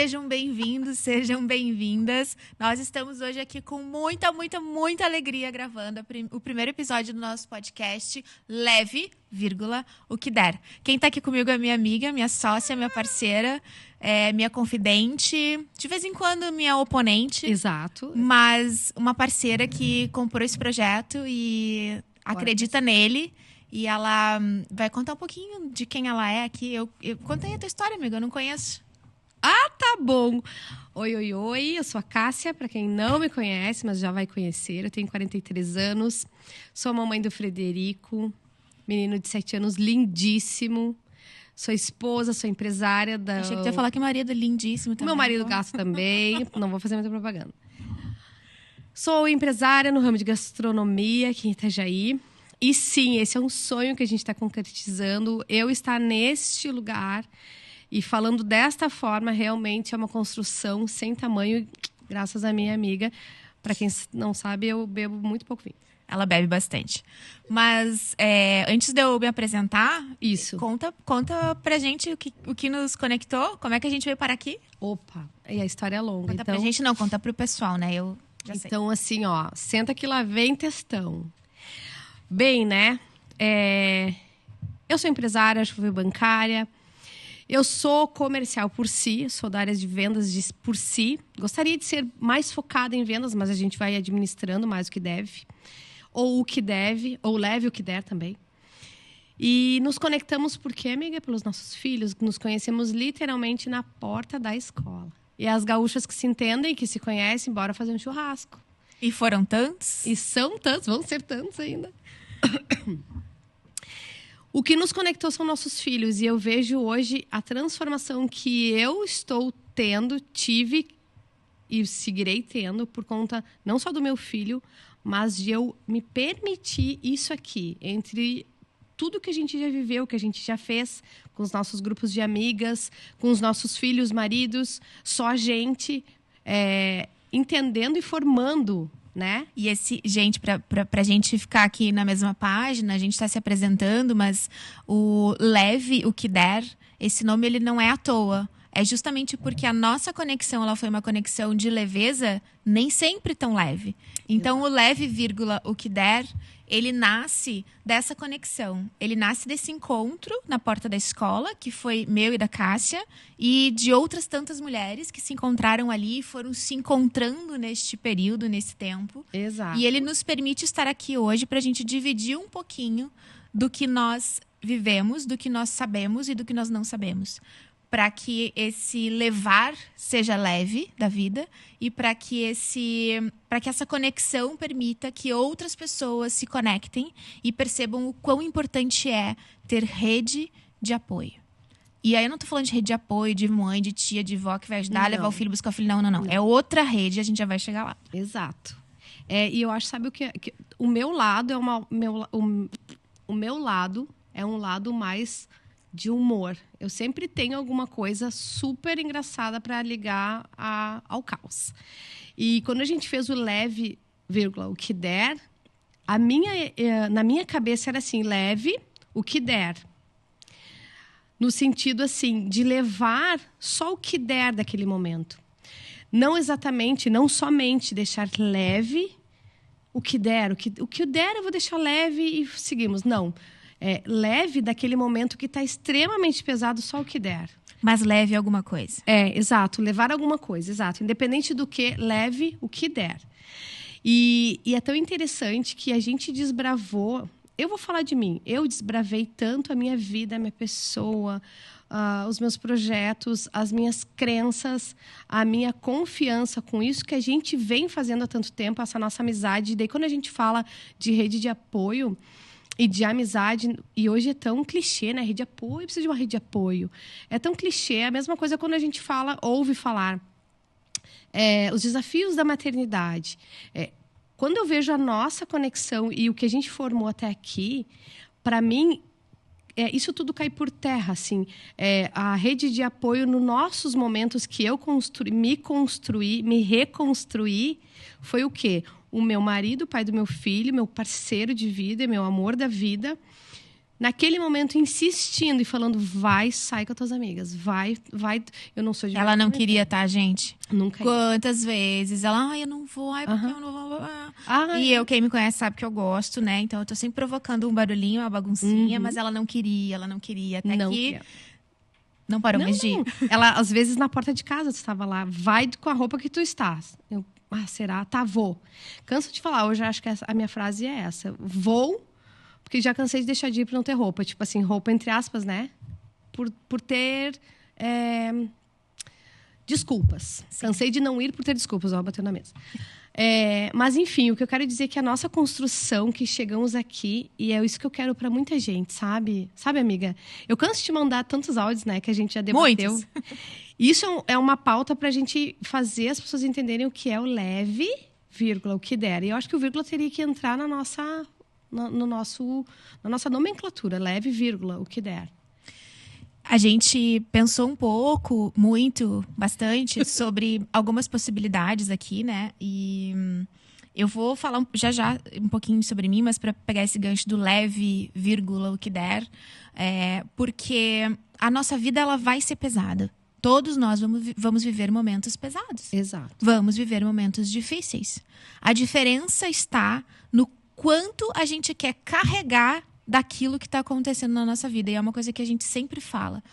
Sejam bem-vindos, sejam bem-vindas. Nós estamos hoje aqui com muita, muita, muita alegria gravando o primeiro episódio do nosso podcast, Leve, o que der. Quem tá aqui comigo é minha amiga, minha sócia, minha parceira, minha confidente, de vez em quando minha oponente. Exato. Mas uma parceira que comprou esse projeto e acredita nele. E ela vai contar um pouquinho de quem ela é aqui. Conta aí a tua história, amiga, eu não conheço. Ah, tá bom. Oi, eu sou a Cássia, para quem não me conhece, mas já vai conhecer. Eu tenho 43 anos, sou a mamãe do Frederico, menino de 7 anos, lindíssimo. Sou esposa, sou empresária da... Achei que tu ia falar que marido é lindíssimo também. Meu marido gasta também, não vou fazer muita propaganda. Sou empresária no ramo de gastronomia aqui em Itajaí. E sim, esse é um sonho que a gente está concretizando. Eu estar neste lugar e falando desta forma, realmente é uma construção sem tamanho, graças à minha amiga. Para quem não sabe, eu bebo muito pouco vinho. Ela bebe bastante. Mas antes de eu me apresentar, isso. Conta pra gente o que nos conectou, como é que a gente veio parar aqui. Opa, e a história é longa. Conta pra gente não, conta pro pessoal, né? Eu já sei. Então, assim, ó, senta que lá vem textão. Bem, né? Eu sou empresária, fui bancária. Eu sou comercial por si, sou da área de vendas por si. Gostaria de ser mais focada em vendas, mas a gente vai administrando mais o que deve. Ou o que deve, ou leve o que der também. E nos conectamos por quê, amiga? Pelos nossos filhos. Nos conhecemos literalmente na porta da escola. E as gaúchas que se entendem, que se conhecem, bora fazer um churrasco. E foram tantos? E são tantos, vão ser tantos ainda. O que nos conectou são nossos filhos. E eu vejo hoje a transformação que eu estou tendo, tive e seguirei tendo por conta não só do meu filho, mas de eu me permitir isso aqui. Entre tudo que a gente já viveu, que a gente já fez com os nossos grupos de amigas, com os nossos filhos, maridos, só a gente entendendo e formando, né? E gente, pra gente ficar aqui na mesma página, a gente está se apresentando, mas o Leve, o que der, esse nome ele não é à toa. É justamente porque a nossa conexão ela foi uma conexão de leveza, nem sempre tão leve. Então, o leve, o que der, ele nasce dessa conexão. Ele nasce desse encontro na porta da escola, que foi meu e da Cássia, e de outras tantas mulheres que se encontraram ali e foram se encontrando neste período, nesse tempo. Exato. E ele nos permite estar aqui hoje para a gente dividir um pouquinho do que nós vivemos, do que nós sabemos e do que nós não sabemos. Para que esse levar seja leve da vida e para que essa conexão permita que outras pessoas se conectem e percebam o quão importante é ter rede de apoio. E aí eu não tô falando de rede de apoio, de mãe, de tia, de vó que vai ajudar a levar o filho, buscar o filho. Não. É outra rede, a gente já vai chegar lá. Exato. E eu acho, sabe o que o meu lado o meu lado é um lado mais de humor. Eu sempre tenho alguma coisa super engraçada para ligar ao caos. E quando a gente fez o leve, o que der, na minha cabeça era assim, leve, o que der. No sentido assim, de levar só o que der daquele momento. Não somente deixar leve o que der. O que der eu vou deixar leve e seguimos. Não. Leve daquele momento que está extremamente pesado, só o que der. Mas leve alguma coisa. Exato. Levar alguma coisa, exato. Independente do que, leve o que der. E é tão interessante que a gente desbravou... Eu vou falar de mim. Eu desbravei tanto a minha vida, a minha pessoa, os meus projetos, as minhas crenças, a minha confiança com isso que a gente vem fazendo há tanto tempo, essa nossa amizade. E daí, quando a gente fala de rede de apoio... E de amizade, e hoje é tão clichê, né? Rede de apoio, precisa de uma rede de apoio. É tão clichê, é a mesma coisa quando a gente ouve falar. Os desafios da maternidade. Quando eu vejo a nossa conexão e o que a gente formou até aqui, para mim, isso tudo cai por terra, assim. A rede de apoio, nos nossos momentos que eu me reconstruí, foi o quê? O meu marido, o pai do meu filho, meu parceiro de vida, meu amor da vida, naquele momento insistindo e falando, vai, sai com as tuas amigas, vai, eu não sou de Ela não queria, tá, gente? Nunca ia. Quantas vezes ela, eu não vou, porque eu não vou. E eu, quem me conhece sabe que eu gosto, né? Então eu tô sempre provocando um barulhinho, uma baguncinha, mas ela não queria, até não que queria. Não parou mais de ir. Ela, às vezes, na porta de casa, tu estava lá, vai com a roupa que tu estás. Eu, será? Tá, vou. Canso de falar, hoje acho que a minha frase é essa. Vou, porque já cansei de deixar de ir para não ter roupa. Tipo assim, roupa entre aspas, né? Por ter desculpas. Sim. Cansei de não ir por ter desculpas. Ó, bateu na mesa. Mas, enfim, o que eu quero dizer é que a nossa construção, que chegamos aqui, e é isso que eu quero para muita gente, sabe? Sabe, amiga? Eu canso de te mandar tantos áudios, né? Que a gente já debateu. Muitos. Isso é uma pauta para a gente fazer as pessoas entenderem o que é o leve, vírgula, o que der. E eu acho que o vírgula teria que entrar na nossa nomenclatura. Leve, vírgula, o que der. A gente pensou um pouco, bastante, sobre algumas possibilidades aqui, né? E eu vou falar já um pouquinho sobre mim, mas para pegar esse gancho do leve, vírgula, o que der, porque a nossa vida ela vai ser pesada. Todos nós vamos viver momentos pesados. Exato. Vamos viver momentos difíceis. A diferença está no quanto a gente quer carregar daquilo que está acontecendo na nossa vida. E é uma coisa que a gente sempre fala.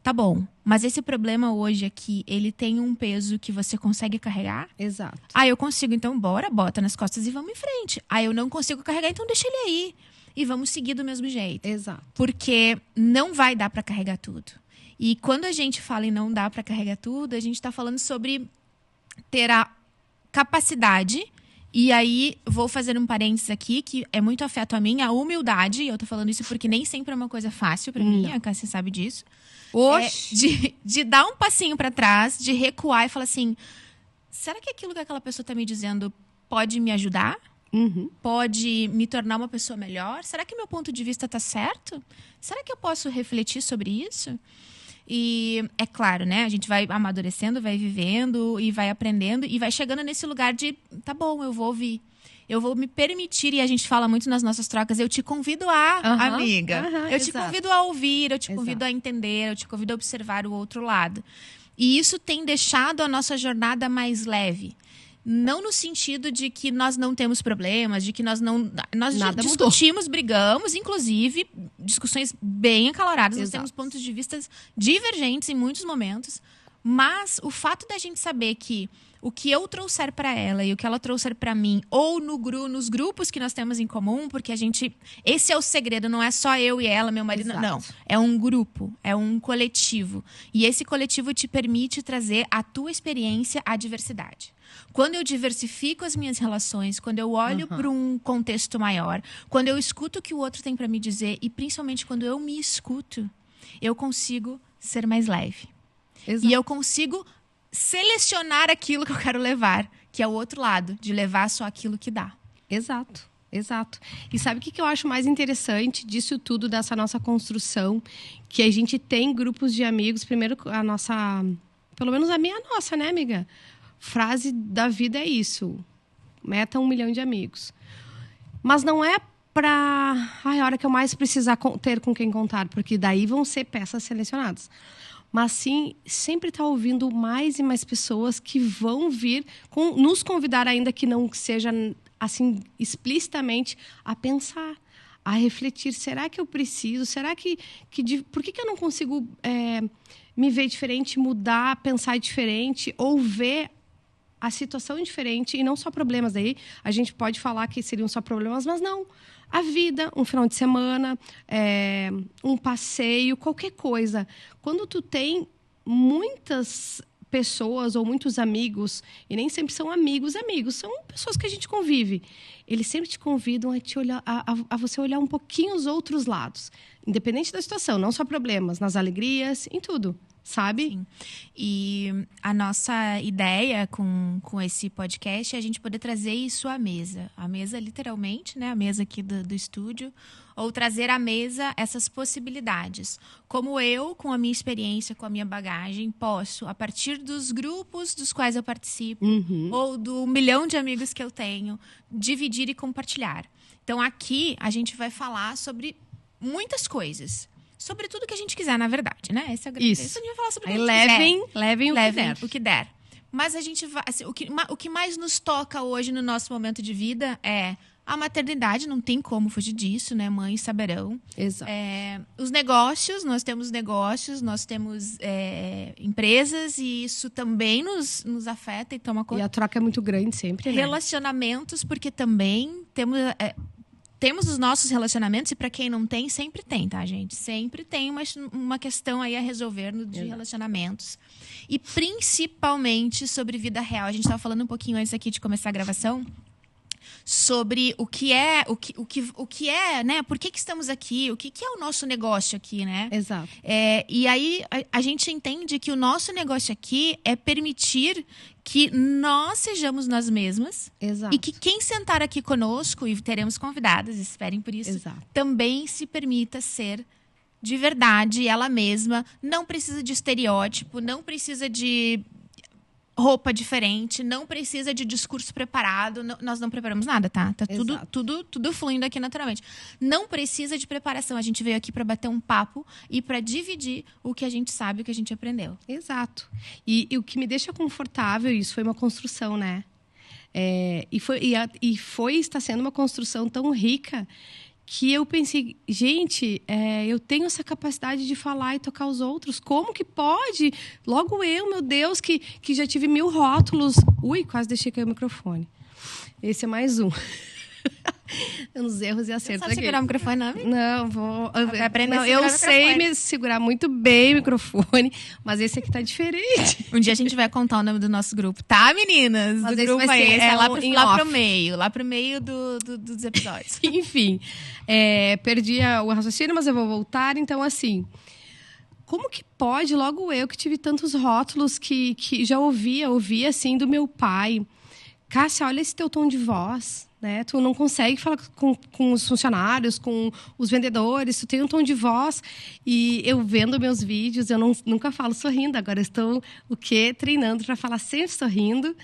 Tá bom, mas esse problema hoje aqui, ele tem um peso que você consegue carregar? Exato. Eu consigo, então bota nas costas e vamos em frente. Eu não consigo carregar, então deixa ele aí. E vamos seguir do mesmo jeito. Exato. Porque não vai dar para carregar tudo. E quando a gente fala em não dá para carregar tudo, a gente está falando sobre ter a capacidade. E aí, vou fazer um parênteses aqui, que é muito afeto a mim, a humildade. E eu tô falando isso porque nem sempre é uma coisa fácil para mim, a Cássia sabe disso. De dar um passinho para trás, de recuar e falar assim, será que aquilo que aquela pessoa tá me dizendo pode me ajudar? Uhum. Pode me tornar uma pessoa melhor? Será que meu ponto de vista tá certo? Será que eu posso refletir sobre isso? E é claro, né? A gente vai amadurecendo, vai vivendo e vai aprendendo e vai chegando nesse lugar de, tá bom, eu vou ouvir. Eu vou me permitir, e a gente fala muito nas nossas trocas, eu te convido amiga. Eu te convido a ouvir, eu te convido a entender, eu te convido a observar o outro lado. E isso tem deixado a nossa jornada mais leve. Não no sentido de que nós não temos problemas, de que nós discutimos, brigamos, inclusive discussões bem acaloradas. Nós temos pontos de vista divergentes em muitos momentos. Mas o fato da gente saber que o que eu trouxer para ela e o que ela trouxer para mim, ou nos grupos que nós temos em comum, porque esse é o segredo, não é só eu e ela, meu marido, não. É um grupo, é um coletivo. E esse coletivo te permite trazer a tua experiência à diversidade. Quando eu diversifico as minhas relações, quando eu olho para um contexto maior, quando eu escuto o que o outro tem para me dizer e principalmente quando eu me escuto, eu consigo ser mais leve. Exato. E eu consigo selecionar aquilo que eu quero levar, que é o outro lado, de levar só aquilo que dá. Exato. E sabe o que eu acho mais interessante disso tudo, dessa nossa construção? Que a gente tem grupos de amigos. Primeiro, pelo menos a minha nossa, né, amiga? Frase da vida é isso. Meta 1 milhão de amigos. Mas não é a hora que eu mais precisar ter com quem contar, porque daí vão ser peças selecionadas. Mas sim, sempre estar ouvindo mais e mais pessoas que vão vir nos convidar, ainda que não seja assim explicitamente, a pensar, a refletir. Será que eu preciso? Será por que eu não consigo me ver diferente, mudar, pensar diferente, ou ver a situação diferente e não só problemas? Daí a gente pode falar que seriam só problemas, mas não. A vida, um final de semana, um passeio, qualquer coisa. Quando tu tem muitas pessoas ou muitos amigos, e nem sempre são amigos, são pessoas que a gente convive. Eles sempre te convidam a te olhar, a você olhar um pouquinho os outros lados. Independente da situação, não só problemas, nas alegrias, em tudo. Sabe? Sim. E a nossa ideia com esse podcast é a gente poder trazer isso à mesa. A mesa, literalmente, né? A mesa aqui do estúdio. Ou trazer à mesa essas possibilidades. Como eu, com a minha experiência, com a minha bagagem, posso, a partir dos grupos dos quais eu participo, ou do 1 milhão de amigos que eu tenho, dividir e compartilhar. Então, aqui, a gente vai falar sobre muitas coisas. Sobre tudo que a gente quiser, na verdade, né? Essa é a grande... Isso. A gente vai falar sobre o Aí que levem o que der. Mas a gente vai... Assim, o que mais nos toca hoje no nosso momento de vida é a maternidade, não tem como fugir disso, né? Mães saberão. Exato. Os negócios, nós temos empresas e isso também nos afeta e toma conta. E a troca é muito grande sempre, né? Relacionamentos, porque também temos os nossos relacionamentos e para quem não tem, sempre tem, tá, gente? Sempre tem uma questão aí a resolver de relacionamentos. E principalmente sobre vida real. A gente estava falando um pouquinho antes aqui de começar a gravação sobre o que é, né? Por que estamos aqui? O que é o nosso negócio aqui, né? Exato. E aí a gente entende que o nosso negócio aqui é permitir que nós sejamos nós mesmas. Exato. E que quem sentar aqui conosco, e teremos convidadas, esperem por isso, Exato. também se permita ser de verdade ela mesma. Não precisa de estereótipo, não precisa de roupa diferente, não precisa de discurso preparado. Nós não preparamos nada, tá? Tá tudo fluindo aqui naturalmente. Não precisa de preparação. A gente veio aqui para bater um papo e para dividir o que a gente sabe, o que a gente aprendeu. Exato. E o que me deixa confortável, isso foi uma construção, né? Está sendo uma construção tão rica que eu pensei, gente, eu tenho essa capacidade de falar e tocar os outros. Como que pode? Logo eu, meu Deus, que já tive 1000 rótulos. Ui, quase deixei cair o microfone. Esse é mais um. Uns erros e acertos aqui. Sabe segurar o microfone, não? Não, vou... Eu sei me segurar muito bem o microfone, mas esse aqui tá diferente. Um dia a gente vai contar o nome do nosso grupo, tá, meninas? Mas do esse grupo vai ser, lá pro meio dos episódios. Enfim, perdi o raciocínio, mas eu vou voltar. Então, assim, como que pode, logo eu que tive tantos rótulos que já ouvi assim do meu pai. Cássia, olha esse teu tom de voz, né? Tu não consegue falar com os funcionários, com os vendedores, tu tem um tom de voz. E eu vendo meus vídeos, eu nunca falo sorrindo. Agora eu estou treinando para falar sempre sorrindo.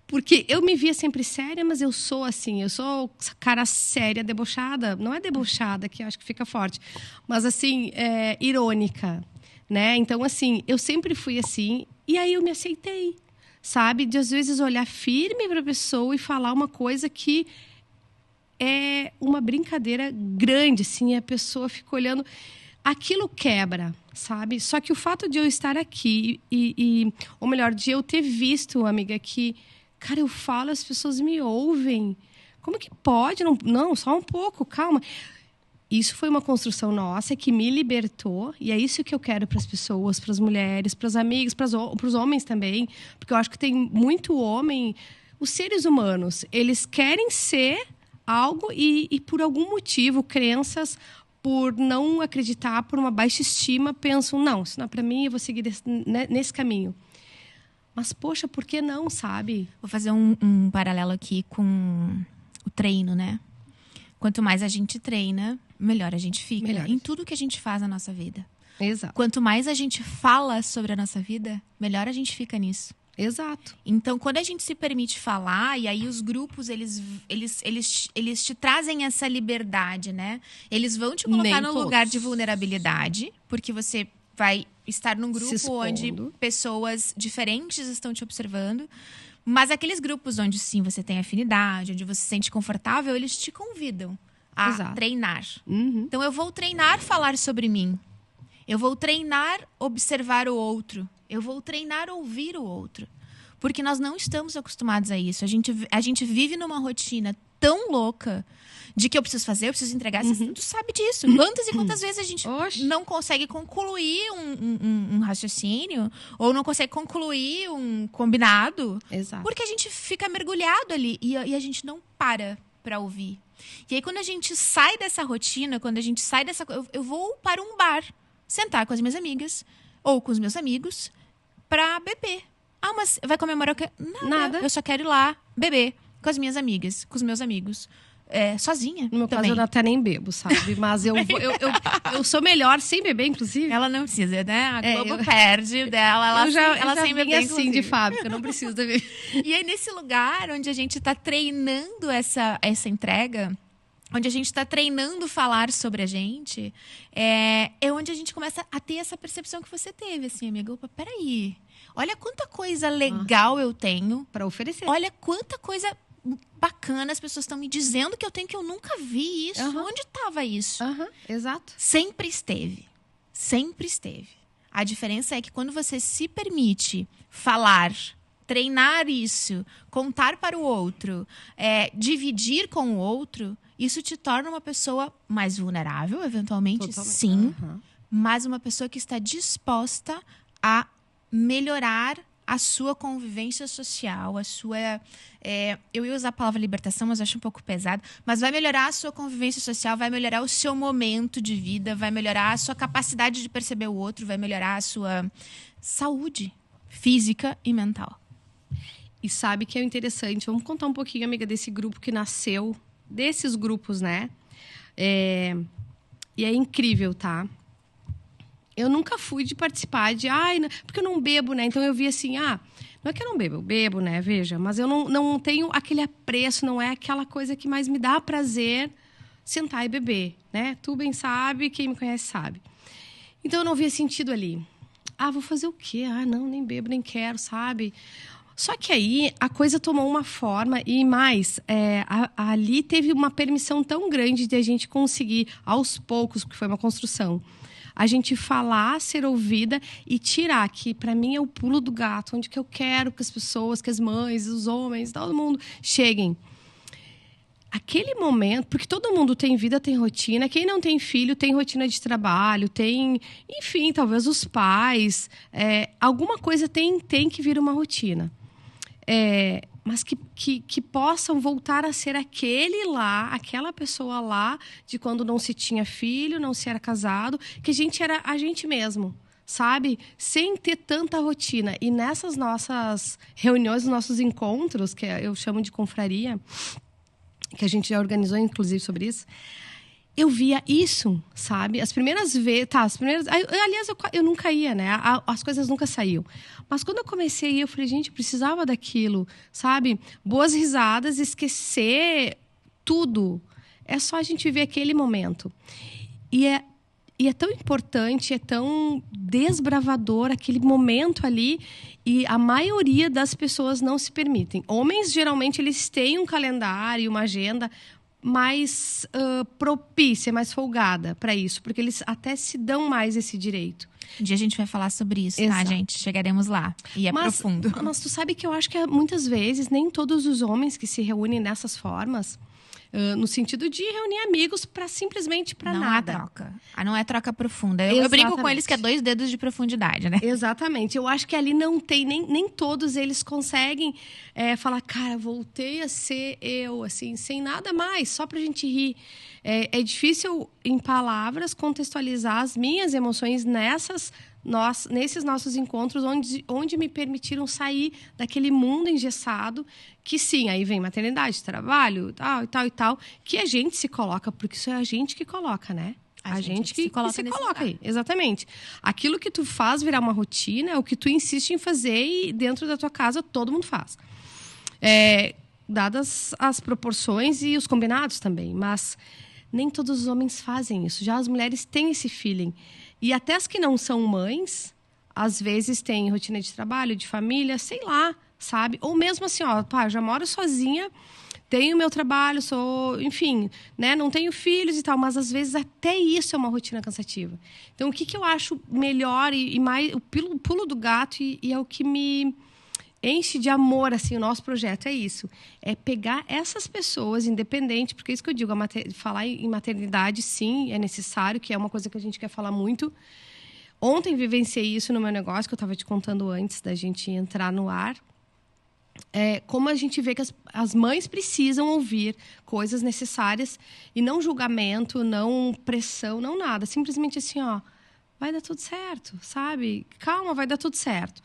Porque eu me via sempre séria, mas eu sou assim. Eu sou cara séria, debochada. Não é debochada, que eu acho que fica forte. Mas, assim, irônica, né? Então, assim, eu sempre fui assim. E aí eu me aceitei, sabe? De, às vezes, olhar firme para a pessoa e falar uma coisa que é uma brincadeira grande, assim. A pessoa fica olhando... Aquilo quebra, sabe? Só que o fato de eu estar aqui ou melhor, de eu ter visto, amiga, que... Cara, eu falo, as pessoas me ouvem. Como que pode? Não, só um pouco, calma. Isso foi uma construção nossa que me libertou. E é isso que eu quero para as pessoas, para as mulheres, para os amigos, para os homens também. Porque eu acho que tem muito homem... Os seres humanos, eles querem ser algo e por algum motivo, crenças, por não acreditar, por uma baixa estima, pensam, não, isso não é para mim, eu vou seguir nesse caminho. Mas, poxa, por que não, sabe? Vou fazer um paralelo aqui com o treino, né? Quanto mais a gente treina, melhor a gente fica. Melhor. Em tudo que a gente faz na nossa vida. Exato. Quanto mais a gente fala sobre a nossa vida, melhor a gente fica nisso. Exato. Então, quando a gente se permite falar, e aí os grupos, eles te trazem essa liberdade, né? Eles vão te colocar num lugar de vulnerabilidade, porque você vai estar num grupo onde pessoas diferentes estão te observando. Mas aqueles grupos onde, sim, você tem afinidade, onde você se sente confortável, eles te convidam a treinar. Uhum. Então, eu vou treinar falar sobre mim. Eu vou treinar observar o outro. Eu vou treinar ouvir o outro. Porque nós não estamos acostumados a isso. A gente vive numa rotina tão louca de que eu preciso fazer, eu preciso entregar. Tu sabe disso. Quantas e quantas vezes a gente não consegue concluir um raciocínio ou não consegue concluir um combinado. Exato. Porque a gente fica mergulhado ali e a gente não para ouvir. E aí, quando a gente sai dessa rotina, quando a gente sai dessa... Eu vou para um bar, sentar com as minhas amigas ou com os meus amigos para beber. Ah, mas vai comemorar o quê? Nada. Eu só quero ir lá beber com as minhas amigas, com os meus amigos. Sozinha. No meu caso, eu até nem bebo, sabe? Mas eu sou melhor sem beber, inclusive. Ela não precisa, né? A Globo perde dela. Ela sem beber, assim, inclusive. de fábrica. Eu não preciso beber. E aí, nesse lugar onde a gente está treinando essa entrega, onde a gente está treinando falar sobre a gente, é onde a gente começa a ter essa percepção que você teve, assim, amiga. Opa, peraí. Olha quanta coisa legal eu tenho para oferecer. Olha quanta coisa bacana as pessoas estão me dizendo que eu tenho, que eu nunca vi isso. Onde estava isso? Exato. Sempre esteve. Sempre esteve. A diferença é que quando você se permite falar, treinar isso, contar para o outro, dividir com o outro, isso te torna uma pessoa mais vulnerável, eventualmente, Totalmente. sim, mas uma pessoa que está disposta a melhorar a sua convivência social, a sua... eu ia usar a palavra libertação, mas acho um pouco pesado. Mas vai melhorar a sua convivência social, vai melhorar o seu momento de vida, vai melhorar a sua capacidade de perceber o outro, vai melhorar a sua saúde física e mental. E sabe que é interessante, vamos contar um pouquinho, amiga, desse grupo que nasceu, desses grupos, né? E é incrível, tá? Eu nunca fui de participar de... porque eu não bebo, né? Então eu vi assim, não é que eu não bebo, eu bebo, né? Veja, mas eu não tenho aquele apreço, não é aquela coisa que mais me dá prazer sentar e beber, né? Tu bem sabe, quem me conhece sabe. Então eu não via sentido ali. Vou fazer o quê? Não, nem bebo, nem quero, sabe? Só que aí a coisa tomou uma forma e mais, ali teve uma permissão tão grande de a gente conseguir, aos poucos, porque foi uma construção, a gente falar, ser ouvida e tirar, que para mim é o pulo do gato, onde que eu quero que as pessoas, que as mães, os homens, todo mundo cheguem. Aquele momento, porque todo mundo tem vida, tem rotina, quem não tem filho tem rotina de trabalho, tem, enfim, talvez os pais, alguma coisa tem que vir uma rotina. Mas que possam voltar a ser aquele lá, aquela pessoa lá, de quando não se tinha filho, não se era casado, que a gente era a gente mesmo, sabe? Sem ter tanta rotina. E nessas nossas reuniões, nossos encontros, que eu chamo de confraria, que a gente já organizou, inclusive, sobre isso, eu via isso, sabe? As primeiras vezes... aliás, eu nunca ia, né? As coisas nunca saíam. Mas quando eu comecei a ir, eu falei, gente, eu precisava daquilo, sabe? Boas risadas, esquecer tudo. É só a gente ver aquele momento. E é tão importante, é tão desbravador aquele momento ali, e a maioria das pessoas não se permitem. Homens, geralmente, eles têm um calendário, uma agenda mais propícia, mais folgada para isso, porque eles até se dão mais esse direito. Um dia a gente vai falar sobre isso, Exato. Tá, gente? Chegaremos lá. E profundo. Mas tu sabe que eu acho que muitas vezes nem todos os homens que se reúnem dessas formas, no sentido de reunir amigos para simplesmente para nada. Não é troca. Não é troca profunda. Eu brinco com eles que é 2 dedos de profundidade, né? Exatamente. Eu acho que ali não tem, nem todos eles conseguem falar, cara, voltei a ser eu, assim, sem nada mais, só pra gente rir. É difícil, em palavras, contextualizar as minhas emoções nesses nossos encontros, onde me permitiram sair daquele mundo engessado, que sim, aí vem maternidade, trabalho, tal e tal, que a gente se coloca, porque isso é a gente que coloca, né? A gente que se coloca aí, exatamente. Aquilo que tu faz virar uma rotina é o que tu insiste em fazer e dentro da tua casa todo mundo faz. Dadas as proporções e os combinados também, mas nem todos os homens fazem isso. Já as mulheres têm esse feeling. E até as que não são mães, às vezes têm rotina de trabalho, de família, sei lá, sabe? Ou mesmo assim, já moro sozinha, tenho meu trabalho, enfim, né? Não tenho filhos e tal, mas às vezes até isso é uma rotina cansativa. Então, o que eu acho melhor e mais, o pulo do gato, e é o que me enche de amor, assim, o nosso projeto é isso. É pegar essas pessoas, independente, porque é isso que eu digo, falar em maternidade, sim, é necessário, que é uma coisa que a gente quer falar muito. Ontem vivenciei isso no meu negócio, que eu estava te contando antes da gente entrar no ar. Como a gente vê que as mães precisam ouvir coisas necessárias, e não julgamento, não pressão, não nada. Simplesmente assim, vai dar tudo certo, sabe? Calma, vai dar tudo certo.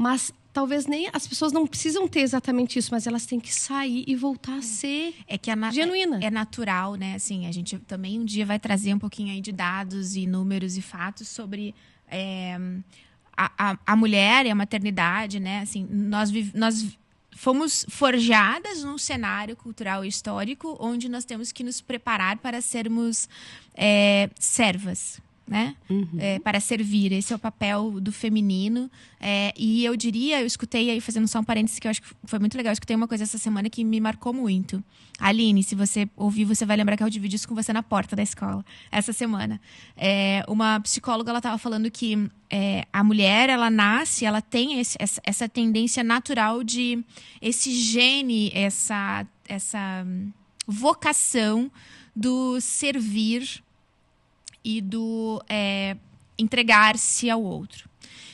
Mas talvez nem as pessoas não precisam ter exatamente isso, mas elas têm que sair e voltar a ser genuína. É natural, né? Assim, a gente também um dia vai trazer um pouquinho aí de dados e números e fatos sobre a mulher e a maternidade, né? Assim, nós fomos forjadas num cenário cultural e histórico onde nós temos que nos preparar para sermos servas, né? Para servir. Esse é o papel do feminino. E eu diria, eu escutei aí, fazendo só um parênteses, que eu acho que foi muito legal. Eu escutei uma coisa essa semana que me marcou muito. Aline, se você ouvir, você vai lembrar que eu dividi isso com você na porta da escola, essa semana. Uma psicóloga, ela estava falando que a mulher, ela nasce, ela tem essa tendência natural de esse gene, essa vocação do servir e do entregar-se ao outro.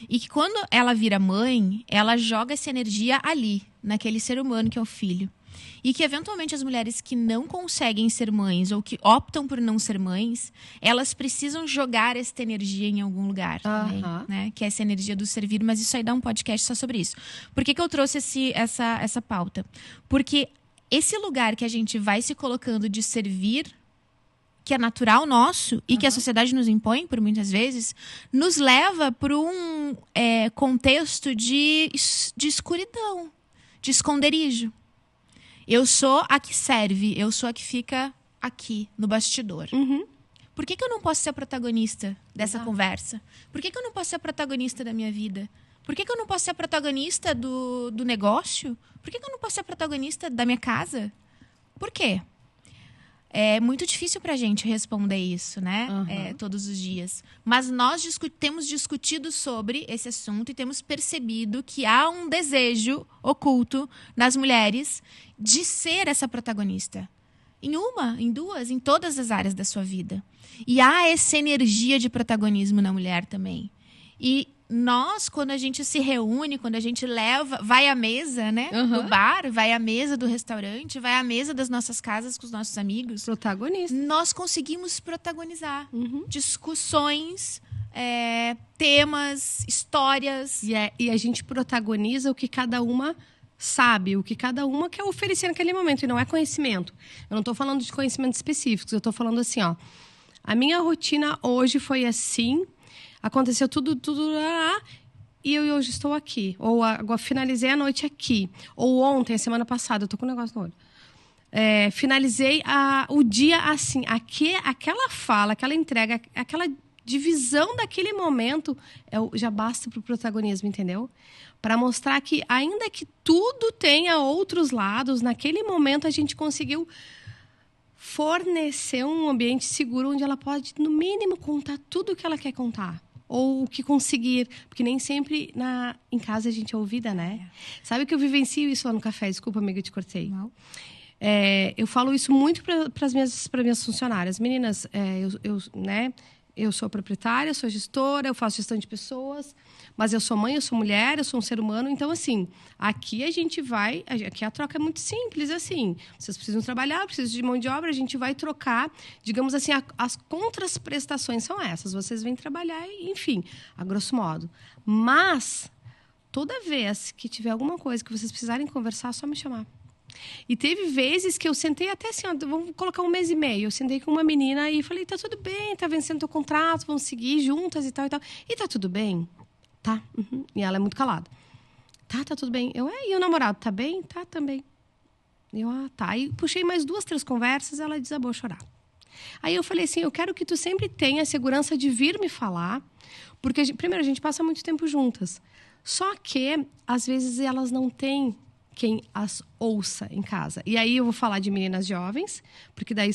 E que quando ela vira mãe, ela joga essa energia ali, naquele ser humano que é o filho. E que, eventualmente, as mulheres que não conseguem ser mães ou que optam por não ser mães, elas precisam jogar esta energia em algum lugar também, né? Que é essa energia do servir. Mas isso aí dá um podcast só sobre isso. Por que eu trouxe essa pauta? Porque esse lugar que a gente vai se colocando de servir, que é natural nosso e que a sociedade nos impõe, por muitas vezes, nos leva para um contexto de escuridão, de esconderijo. Eu sou a que serve, eu sou a que fica aqui, no bastidor. Por que eu não posso ser a protagonista dessa conversa? Por que eu não posso ser a protagonista da minha vida? Por que eu não posso ser a protagonista do negócio? Por que eu não posso ser a protagonista da minha casa? Por quê? É muito difícil pra gente responder isso, né? Todos os dias. Mas nós temos discutido sobre esse assunto e temos percebido que há um desejo oculto nas mulheres de ser essa protagonista. Em duas, em todas as áreas da sua vida. E há essa energia de protagonismo na mulher também. E nós, quando a gente se reúne, quando a gente vai à mesa, né? Do bar, vai à mesa do restaurante, vai à mesa das nossas casas com os nossos amigos. Protagonista. Nós conseguimos protagonizar discussões, temas, histórias. E a gente protagoniza o que cada uma sabe, o que cada uma quer oferecer naquele momento. E não é conhecimento. Eu não estou falando de conhecimentos específicos. Eu estou falando assim, ó. A minha rotina hoje foi assim. Aconteceu tudo e eu hoje estou aqui. Ou agora finalizei a noite aqui. Ou ontem, a semana passada, eu tô com um negócio no olho. Finalizei o dia assim. Aquela fala, aquela entrega, aquela divisão daquele momento já basta para o protagonismo, entendeu? Para mostrar que, ainda que tudo tenha outros lados, naquele momento a gente conseguiu fornecer um ambiente seguro onde ela pode, no mínimo, contar tudo o que ela quer contar. Ou o que conseguir. Porque nem sempre em casa a gente é ouvida, né? Sabe que eu vivencio isso lá no café? Desculpa, amiga, eu te cortei. Não. Eu falo isso muito para as minhas funcionárias. Meninas, eu sou proprietária, sou gestora, eu faço gestão de pessoas, mas eu sou mãe, eu sou mulher, eu sou um ser humano. Então, assim, aqui aqui a troca é muito simples, assim. Vocês precisam trabalhar, precisam de mão de obra, a gente vai trocar. Digamos assim, as contraprestações são essas. Vocês vêm trabalhar, enfim, a grosso modo. Mas, toda vez que tiver alguma coisa que vocês precisarem conversar, é só me chamar. E teve vezes que eu sentei até assim, ó, vamos colocar 1 mês e meio. Eu sentei com uma menina e falei, tá tudo bem, tá vencendo teu contrato, vamos seguir juntas e tal e tal. E tá tudo bem? Tá. E ela é muito calada. Tá tudo bem. E o namorado, tá bem? Tá, também. Tá. Aí puxei mais 2, 3 conversas, ela desabou a chorar. Aí eu falei assim, eu quero que tu sempre tenha a segurança de vir me falar, porque, primeiro, a gente passa muito tempo juntas. Só que, às vezes, elas não têm quem as ouça em casa. E aí eu vou falar de meninas jovens, porque daí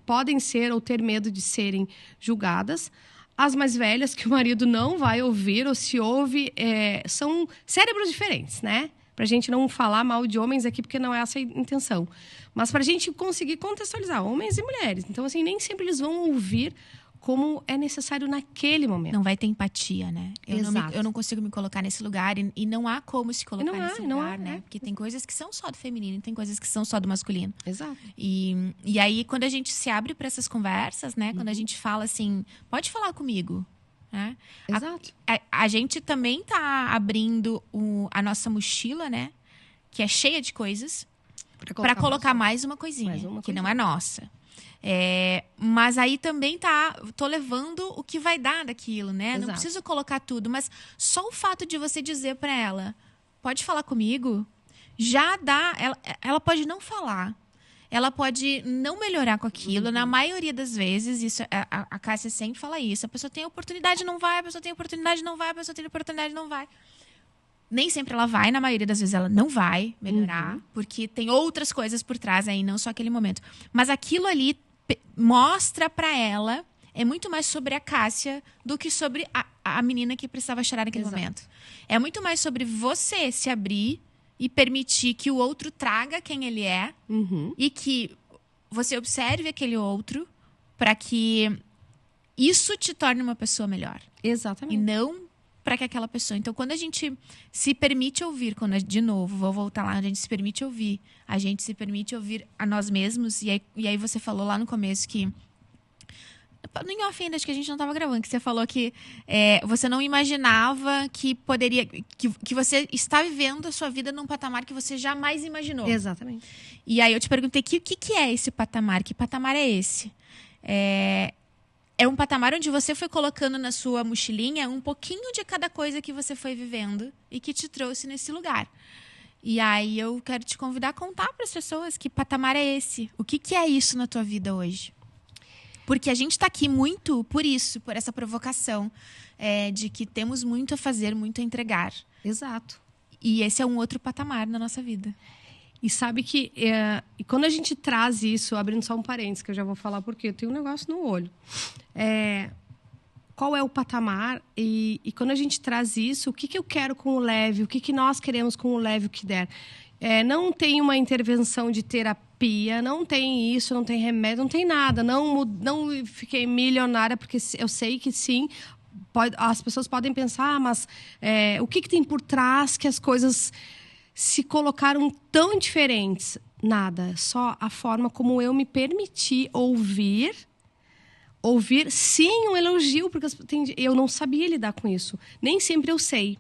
podem ser ou ter medo de serem julgadas. As mais velhas, que o marido não vai ouvir, ou se ouve, são cérebros diferentes, né? Pra gente não falar mal de homens aqui, porque não é essa a intenção. Mas pra gente conseguir contextualizar homens e mulheres. Então, assim, nem sempre eles vão ouvir como é necessário naquele momento. Não vai ter empatia, né? Exato. Eu não consigo me colocar nesse lugar e não há como se colocar nesse lugar, né? É. Porque tem coisas que são só do feminino e tem coisas que são só do masculino. Exato. E aí, quando a gente se abre para essas conversas, né? Quando a gente fala assim, pode falar comigo, né? Exato. A gente também tá abrindo a nossa mochila, né? Que é cheia de coisas, para colocar mais uma coisinha, que não é nossa. Mas aí também tô levando o que vai dar daquilo, né? Exato. Não preciso colocar tudo, mas só o fato de você dizer para ela, pode falar comigo, já dá... Ela pode não falar. Ela pode não melhorar com aquilo. Na maioria das vezes, isso a Cássia sempre fala isso. A pessoa tem oportunidade, não vai. A pessoa tem oportunidade, não vai. A pessoa tem oportunidade, não vai. Nem sempre ela vai. Na maioria das vezes, ela não vai melhorar. Porque tem outras coisas por trás aí, não só aquele momento. Mas aquilo ali mostra pra ela... É muito mais sobre a Cássia do que sobre a menina que precisava chorar naquele momento. É muito mais sobre você se abrir e permitir que o outro traga quem ele é e que você observe aquele outro para que isso te torne uma pessoa melhor. Exatamente. E não para que aquela pessoa... Então, quando a gente se permite ouvir, de novo, vou voltar lá, a gente se permite ouvir a nós mesmos. E aí você falou lá no começo que... No off ainda, acho que a gente não estava gravando, que você falou que você não imaginava que poderia... Que você está vivendo a sua vida num patamar que você jamais imaginou. Exatamente. E aí eu te perguntei, o que é esse patamar? Que patamar é esse? É um patamar onde você foi colocando na sua mochilinha um pouquinho de cada coisa que você foi vivendo e que te trouxe nesse lugar. E aí eu quero te convidar a contar para as pessoas que patamar é esse. O que é isso na tua vida hoje? Porque a gente está aqui muito por isso, por essa provocação de que temos muito a fazer, muito a entregar. Exato. E esse é um outro patamar na nossa vida. E sabe que quando a gente traz isso, abrindo só um parênteses, que eu já vou falar porque eu tenho um negócio no olho. Qual é o patamar? E quando a gente traz isso, o que eu quero com o leve? O que nós queremos com o leve, o que der? Não tem uma intervenção de terapia, não tem isso, não tem remédio, não tem nada. Não fiquei milionária, porque eu sei que sim, as pessoas podem pensar, mas o que tem por trás que as coisas se colocaram tão diferentes? Nada, só a forma como eu me permiti ouvir sim um elogio, porque eu não sabia lidar com isso. Nem sempre eu sei.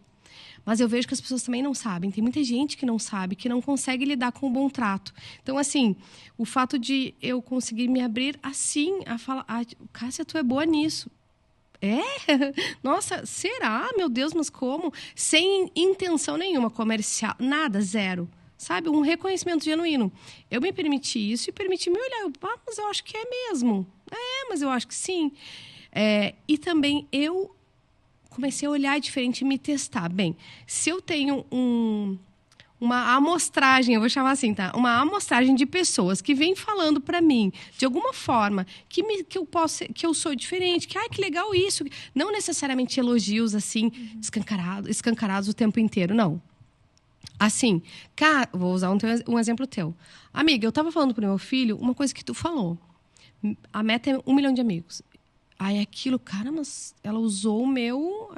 Mas eu vejo que as pessoas também não sabem. Tem muita gente que não sabe, que não consegue lidar com o bom trato. Então, assim, o fato de eu conseguir me abrir assim, a falar... Cássia, tu é boa nisso. Nossa, será? Meu Deus, mas como? Sem intenção nenhuma comercial. Nada, zero. Sabe? Um reconhecimento genuíno. Eu me permiti isso e permiti me olhar. Mas eu acho que é mesmo. Mas eu acho que sim. E também eu... comecei a olhar diferente e me testar. Bem, se eu tenho uma amostragem, eu vou chamar assim, tá? Uma amostragem de pessoas que vêm falando para mim, de alguma forma, que eu sou diferente, que legal isso. Não necessariamente elogios, assim, escancarados o tempo inteiro, não. Assim, vou usar um exemplo teu. Amiga, eu tava falando pro meu filho uma coisa que tu falou. A meta é 1 milhão de amigos. Aí aquilo, cara, mas ela usou o meu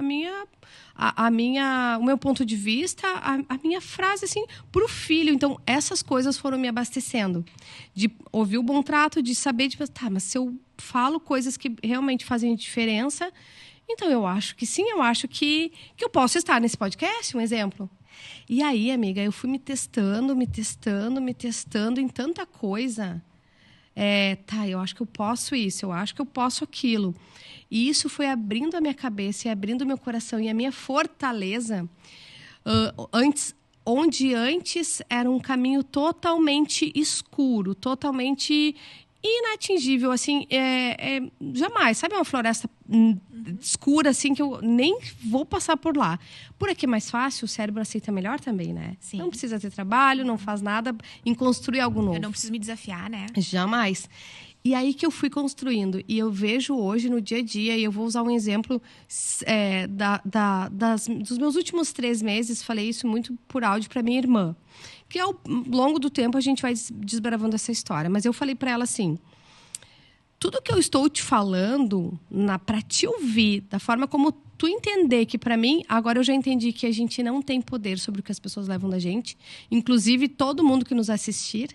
ponto de vista, a minha frase, assim, pro filho. Então, essas coisas foram me abastecendo. De ouvir o bom trato, de saber, mas se eu falo coisas que realmente fazem diferença, então eu acho que sim, eu acho que eu posso estar nesse podcast, um exemplo. E aí, amiga, eu fui me testando em tanta coisa... eu acho que eu posso isso, eu acho que eu posso aquilo. E isso foi abrindo a minha cabeça e abrindo o meu coração e a minha fortaleza. Onde antes era um caminho totalmente escuro, totalmente inatingível, assim, jamais. Sabe uma floresta escura, assim, que eu nem vou passar por lá. Por aqui é mais fácil, o cérebro aceita melhor também, né? Sim. Não precisa ter trabalho, não faz nada em construir algo novo. Eu não preciso me desafiar, né? Jamais. E aí que eu fui construindo. E eu vejo hoje, no dia a dia, e eu vou usar um exemplo dos meus últimos 3 meses, falei isso muito por áudio para minha irmã. Que ao longo do tempo a gente vai desbravando essa história. Mas eu falei para ela assim... Tudo que eu estou te falando, para te ouvir, da forma como tu entender que, para mim, agora eu já entendi que a gente não tem poder sobre o que as pessoas levam da gente, inclusive todo mundo que nos assistir.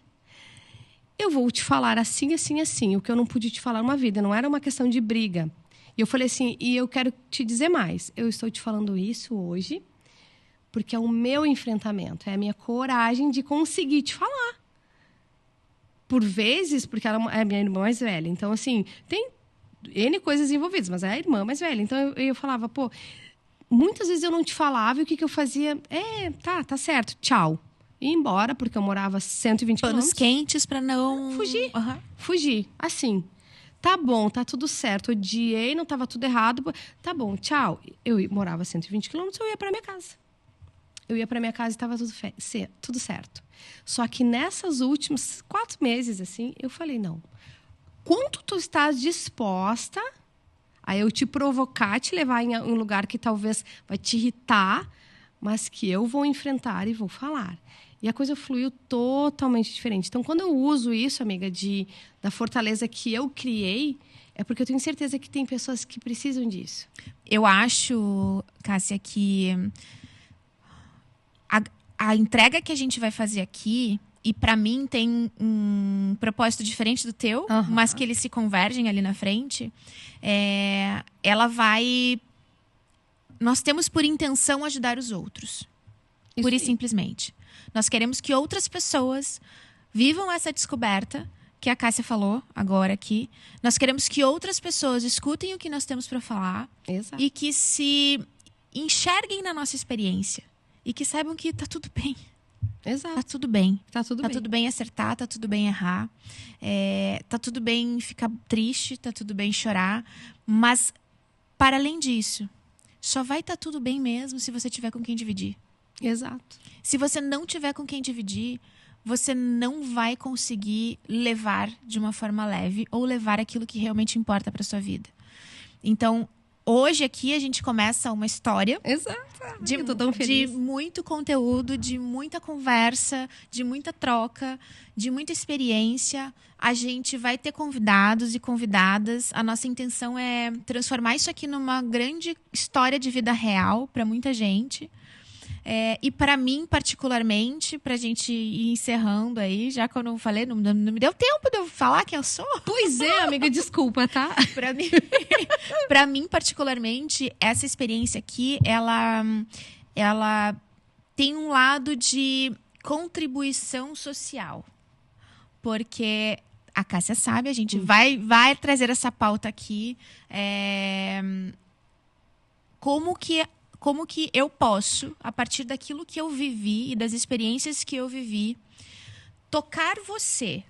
Eu vou te falar assim, assim, assim. O que eu não pude te falar uma vida, não era uma questão de briga. E eu falei assim, e eu quero te dizer mais. Eu estou te falando isso hoje porque é o meu enfrentamento, é a minha coragem de conseguir te falar. Por vezes, porque ela é minha irmã mais velha. Então, assim, tem N coisas envolvidas, mas é a irmã mais velha. Então, eu falava, muitas vezes eu não te falava e o que eu fazia? Tá certo, tchau. ir embora, porque eu morava 120 Panos quilômetros. quentes pra não... Fugir. Aham. Fugir, assim. Tá bom, tá tudo certo. Odiei, não tava tudo errado. Tá bom, tchau. Eu morava 120 quilômetros, eu ia pra minha casa. Eu ia pra minha casa e tava tudo certo. Só que nessas últimos 4 meses, assim, eu falei, não. Quanto tu estás disposta a eu te provocar, te levar em um lugar que talvez vai te irritar, mas que eu vou enfrentar e vou falar. E a coisa fluiu totalmente diferente. Então, quando eu uso isso, amiga, da fortaleza que eu criei, é porque eu tenho certeza que tem pessoas que precisam disso. Eu acho, Cássia, que a entrega que a gente vai fazer aqui, e para mim tem um propósito diferente do teu, mas que eles se convergem ali na frente, ela vai... Nós temos por intenção ajudar os outros. Pura e simplesmente. Nós queremos que outras pessoas vivam essa descoberta que a Cássia falou agora aqui. Nós queremos que outras pessoas escutem o que nós temos para falar. Exato. E que se enxerguem na nossa experiência. E que saibam que tá tudo bem. Exato. Tá tudo bem. Tá tudo Tá bem. tudo bem acertar, tá tudo bem errar. Tá tudo bem ficar triste, tá tudo bem chorar. Mas, para além disso, só vai estar tudo bem mesmo se você tiver com quem dividir. Exato. Se você não tiver com quem dividir, você não vai conseguir levar de uma forma leve ou levar aquilo que realmente importa para sua vida. Então, hoje aqui a gente começa uma história Exato. Eu tô tão de feliz. muito conteúdo, de muita conversa, de muita troca, de muita experiência. A gente vai ter convidados e convidadas. A nossa intenção é transformar isso aqui numa grande história de vida real para muita gente. E para mim, particularmente, pra gente ir encerrando aí, já que eu não falei, não me deu tempo de eu falar quem eu sou. Pois é, amiga, desculpa, tá? Pra mim, particularmente, essa experiência aqui, ela tem um lado de contribuição social. Porque a Cássia sabe, a gente vai trazer essa pauta aqui. Como que eu posso, a partir daquilo que eu vivi e das experiências que eu vivi, tocar você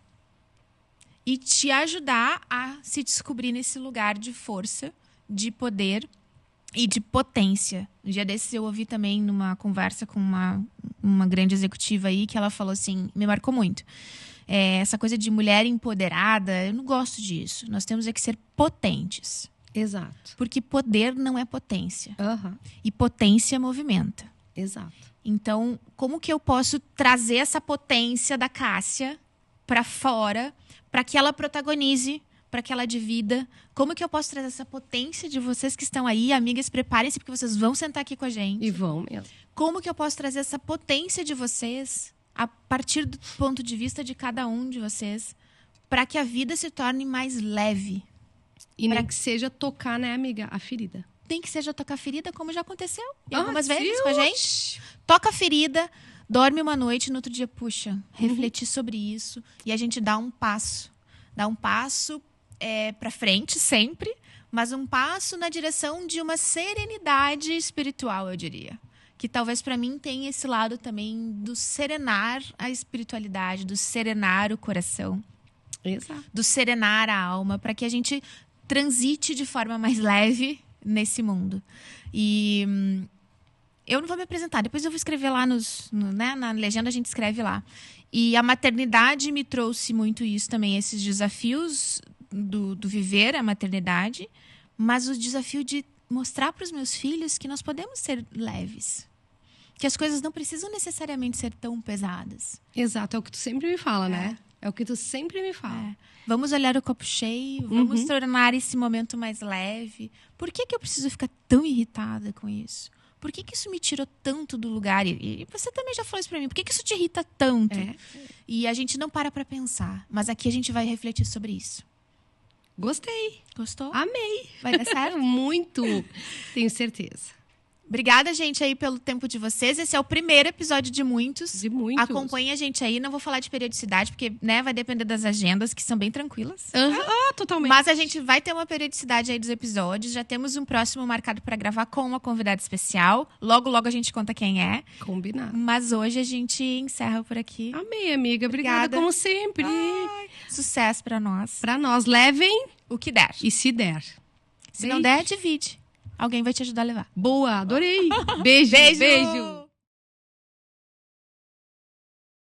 e te ajudar a se descobrir nesse lugar de força, de poder e de potência. Um dia desses eu ouvi também numa conversa com uma grande executiva aí, que ela falou assim, me marcou muito. Essa coisa de mulher empoderada, eu não gosto disso. Nós temos que ser potentes. Exato. Porque poder não é potência. Uhum. E potência movimenta. Exato. Então, como que eu posso trazer essa potência da Cássia para fora, para que ela protagonize, para que ela divida? Como que eu posso trazer essa potência de vocês que estão aí? Amigas, preparem-se, porque vocês vão sentar aqui com a gente. E vão mesmo. Como que eu posso trazer essa potência de vocês, a partir do ponto de vista de cada um de vocês, para que a vida se torne mais leve? E nem que seja tocar, né, amiga, a ferida. Tem que seja tocar a ferida, como já aconteceu algumas vezes com a Deus. gente. Toca a ferida, dorme uma noite, no outro dia, puxa, refletir sobre isso. E a gente dá um passo. Dá um passo para frente, sempre. Mas um passo na direção de uma serenidade espiritual, eu diria. Que talvez para mim tenha esse lado também do serenar a espiritualidade, do serenar o coração. Exato. Do serenar a alma, para que a gente transite de forma mais leve nesse mundo. E eu não vou me apresentar, depois eu vou escrever lá na legenda, a gente escreve lá. E a maternidade me trouxe muito isso também, esses desafios do viver a maternidade, mas o desafio de mostrar para os meus filhos que nós podemos ser leves. Que as coisas não precisam necessariamente ser tão pesadas. Exato, é o que tu sempre me fala, né? É o que tu sempre me fala. Vamos olhar o copo cheio, vamos tornar esse momento mais leve. Por que eu preciso ficar tão irritada com isso? Por que isso me tirou tanto do lugar? E você também já falou isso pra mim. Por que isso te irrita tanto? E a gente não para pensar. Mas aqui a gente vai refletir sobre isso. Gostei. Gostou? Amei. Vai dar certo? Muito. Tenho certeza. Obrigada, gente, aí pelo tempo de vocês. Esse é o primeiro episódio de muitos. De muitos. Acompanhe a gente aí. Não vou falar de periodicidade, porque né, vai depender das agendas, que são bem tranquilas. Totalmente. Mas a gente vai ter uma periodicidade aí dos episódios. Já temos um próximo marcado para gravar com uma convidada especial. Logo, logo a gente conta quem é. Combinado. Mas hoje a gente encerra por aqui. Amei, amiga. Obrigada como sempre. Sucesso para nós. Para nós. Levem o que der. E se der. Se não der, divide. Alguém vai te ajudar a levar. Boa, adorei. Beijo. Beijo. Beijo.